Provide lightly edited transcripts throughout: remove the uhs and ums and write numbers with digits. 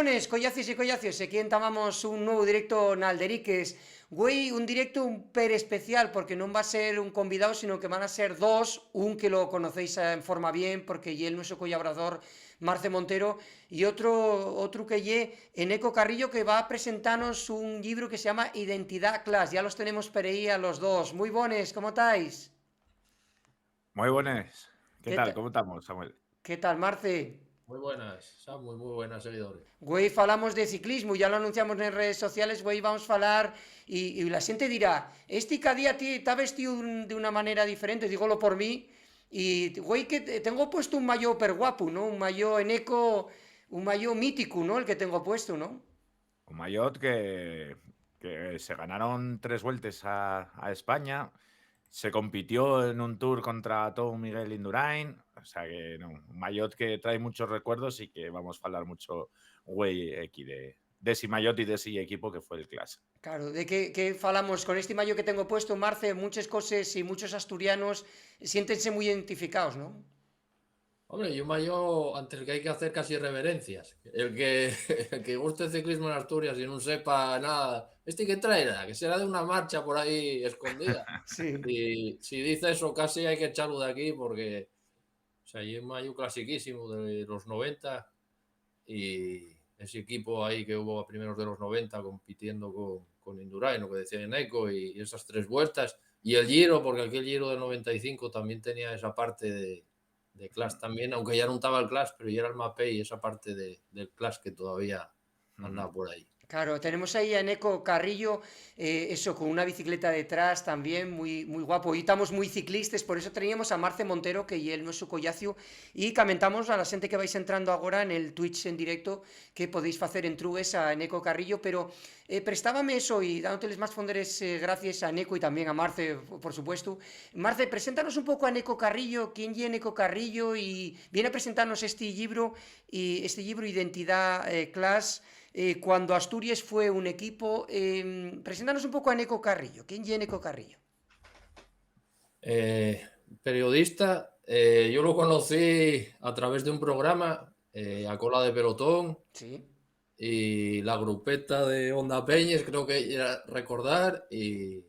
bones, collacios y collacios. Aquí entamamos un nuevo directo en Alderiques. Güey, un directo un per especial, porque no va a ser un convidado, sino que van a ser dos. Un que lo conocéis en forma bien, porque y él nuestro colaborador, Marce Montero, y otro que ye, Eneco Carrillo, que va a presentarnos un libro que se llama Identidad Class. Ya los tenemos per ahí a los dos. Muy bones, ¿cómo estáis? Muy buenas. ¿Qué ¿Qué, tal? ¿Cómo estamos, Samuel? qué tal, Marce? Muy buenas, Samu, muy buenas seguidores. Güey, falamos de ciclismo, ya lo anunciamos en redes sociales, güey, vamos a falar y la gente dirá, este cada día está vestido de una manera diferente, dígolo por mí, y güey, que tengo puesto un maillot per guapo, ¿no? Un maillot en eco, un maillot mítico, ¿no? El que tengo puesto, ¿no? Un Mayotte que se ganaron 3 vueltas a España. Se compitió en un tour contra Tom Miguel Indurain. O sea que no, un Mayotte que trae muchos recuerdos y que vamos a hablar mucho, güey, aquí de ese Mayotte y de ese equipo que fue el Class. Claro, de que falamos con este maillot que tengo puesto, Marce, muchas cosas y muchos asturianos siéntense muy identificados, ¿no? Hombre, yo mayo, antes que hay que hacer casi reverencias. El que guste el ciclismo en Asturias y no sepa nada, ¿este qué traerá? Que será de una marcha por ahí escondida. Sí. Y si dice eso, casi hay que echarlo de aquí porque, o sea, yo un mayo clasiquísimo de los 90 y ese equipo ahí que hubo a primeros de los 90 compitiendo con Indurain, lo que decía Eneco, y esas 3 vueltas. Y el Giro, porque aquel Giro del 95 también tenía esa parte de Clash también, aunque ya no estaba el Clash, pero ya era el Mapei y esa parte del Clash que todavía andaba por ahí. Claro, tenemos ahí a Eneco Carrillo, eso, con una bicicleta detrás también, muy, muy guapo. Y estamos muy ciclistas, por eso teníamos a Marce Montero, que y él no es su collacio, y comentamos a la gente que vais entrando ahora en el Twitch en directo, que podéis hacer en trues a Eneco Carrillo, pero prestábame eso y dándoteles más fonderes gracias a Eneco y también a Marce, por supuesto. Marce, preséntanos un poco a Eneco Carrillo, quién es Eneco Carrillo, y viene a presentarnos este libro Identidad Class, cuando Asturias fue un equipo. Preséntanos un poco a Eneco Carrillo. ¿Quién es Eneco Carrillo? Eh, Periodista, yo lo conocí a través de un programa, a cola de pelotón, Sí. y la grupeta de Onda Peñes, creo que era recordar, y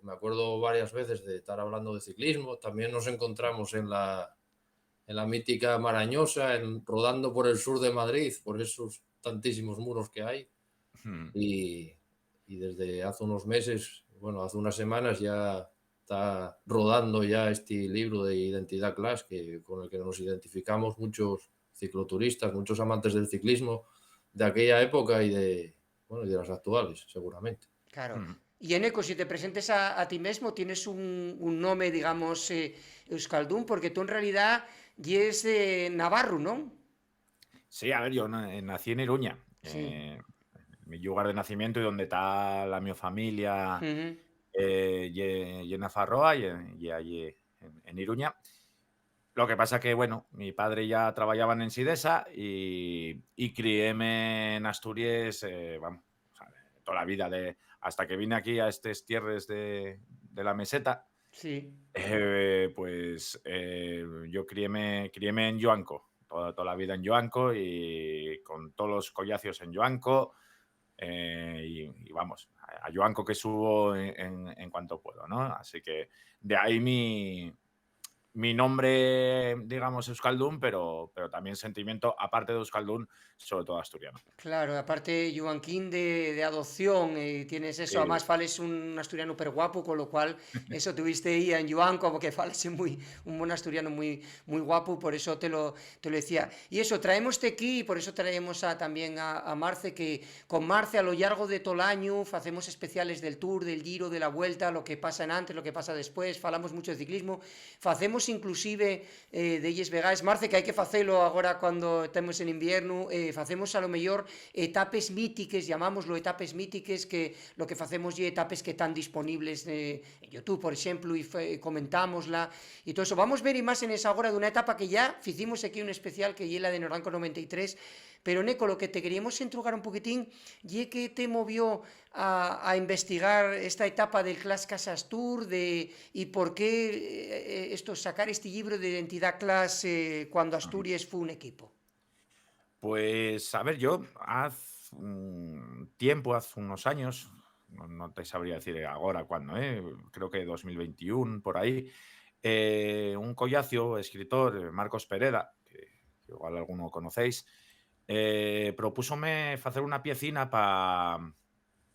me acuerdo varias veces de estar hablando de ciclismo. También nos encontramos en la mítica Marañosa, rodando por el sur de Madrid, por esos tantísimos muros que hay. Y, y desde hace unos meses, bueno, hace unas semanas ya está rodando ya este libro de Identidad Class, con el que nos identificamos muchos cicloturistas, muchos amantes del ciclismo de aquella época bueno, y de las actuales, seguramente. Claro. Y Eneco, si te presentes a ti mismo, tienes un nombre, digamos, Euskaldun, porque tú en realidad es Navarro, ¿no? Sí, a ver, yo nací en Iruña, Sí. mi lugar de nacimiento y donde está la mi familia, Ujú. y en Nafarroa y allí en Iruña. Lo que pasa que, bueno, mi padre ya trabajaba en Sidesa y criéme en Asturias, vamos, o sea, toda la vida, hasta que vine aquí a estas tierras de la meseta. Sí. Pues yo criéme en Yoanco, toda la vida en Yoanco y con todos los collacios en Yoanco, y vamos, a Yoanco que subo en cuanto puedo, ¿no? Así que de ahí mi nombre, digamos, Euskaldun, pero también sentimiento, aparte de Euskaldun, sobre todo asturiano. Claro, aparte Joaquín de adopción, tienes eso, Sí, además fales un asturiano súper guapo, con lo cual eso tuviste ahí en Joan, como que fales un buen asturiano muy, muy guapo, por eso te lo decía. Y eso, traemos aquí, y por eso traemos también a Marce, que con Marce a lo largo de todo el año hacemos especiales del Tour, del Giro, de la Vuelta, lo que pasa en antes, lo que pasa después, falamos mucho de ciclismo, facemos inclusive de ellas vegades, Marce, que hai que facelo agora cuando estemos en invierno, facemos a lo mellor etapas míticas, llamámoslo etapas míticas, que lo que facemos é etapas que están disponibles en YouTube, por exemplo, e comentámosla e todo eso. Vamos ver imágenes agora dunha etapa que ya ficimos aquí un especial, que é la de Noranco 93, pero Neco, lo que te queríamos entrugar un poquitín é que te movió a investigar esta etapa del Class Casas Tour y por qué sacar este libro de Identidad Class cuando Asturias fue un equipo. Pues, a ver, yo hace un tiempo, hace unos años, no te sabría decir ahora cuándo, creo que 2021, por ahí, un collacio, escritor, Marcos Pereda, que igual alguno conocéis, propúsome facer una piecina pa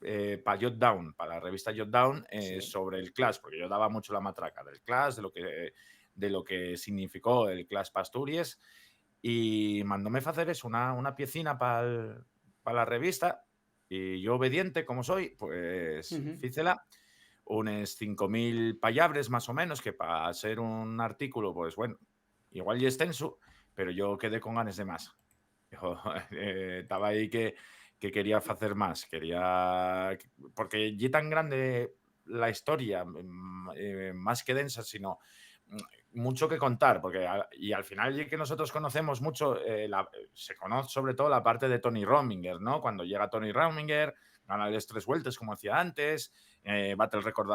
Jotdown, para la revista Jotdown, Sí. sobre el Clash, porque yo daba mucho la matraca del Clash, de lo que significó el Clash pa Asturias, y mandóme facer eso, una piecina pa la revista, y yo obediente como soy, pues Ujú. fícela, unes 5.000 pallabres más o menos, que para ser un artículo, pues bueno, igual y extenso, pero yo quedé con ganes de más. Yo, estaba ahí que quería facer más, quería porque lle tan grande la historia, más que densa, sino mucho que contar, porque al final ye que nosotros conocemos mucho, se conoce sobre todo la parte de Tony Rominger, ¿no? Cuando llega Tony Rominger, gana las 3 vueltas, como decía antes, bate el récord